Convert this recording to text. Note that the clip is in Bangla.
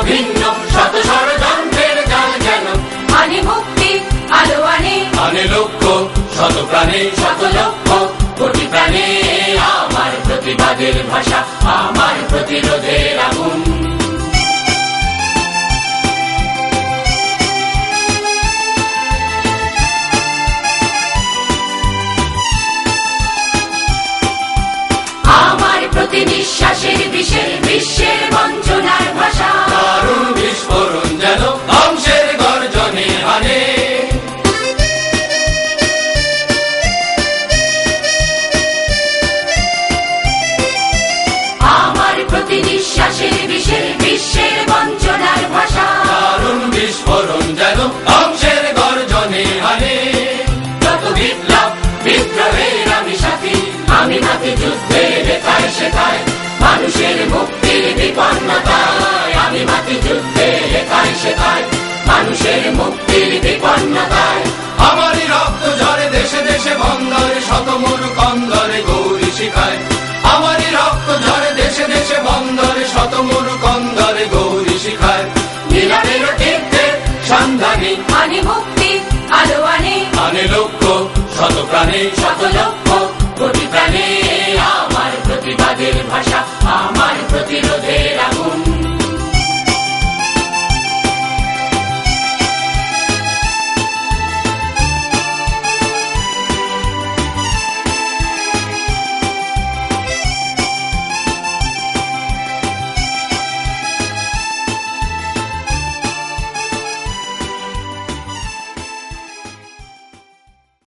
ভিন্ন শত ষড়যন্ত্রের জাল যেন আনে মুক্তি আলো আনে লক্ষ্য শত প্রাণে শত লক্ষ্য কোটি প্রাণে আমার প্রতিবাদের ভাষা, আমার প্রতিরোধের আগুন। আমার প্রতি নিঃশ্বাসের বিষের বিশ্বের বঞ্চনার ভাষা, দারুণ বিস্ফোরণ যেন ধ্বংসের গর্জনে আনে। আমার প্রতি নিঃশ্বাসের বিষের বিশ্বের বঞ্চনার ভাষা, দারুণ বিস্ফোরণ যেন ধ্বংসের গর্জনে আনে। যত বিপ্লব বিদ্রোহের আমি সাথী, আমি মাতি যুদ্ধের লেখায় শেখায় মানুষের মুক্তির বিপন্নতায়, আমি মাতি যুদ্ধের লেখায় শেখায় মানুষের মুক্তির বিপন্নতায়। আমারই রক্ত ঝরে দেশে দেশে বন্দরে শত মরু কন্দরে গৌরী শিখায়, আমারই রক্ত ঝরে দেশে দেশে বন্দরে শত মরু কন্দরে গৌরী শিখায়। নীলামের তীর্থের সন্ধানে আনে মুক্তি আলো আনে লক্ষ্য শত প্রাণে শত লক্ষ্য কোটি প্রাণে আমার প্রতিবাদের ভাষা, আমার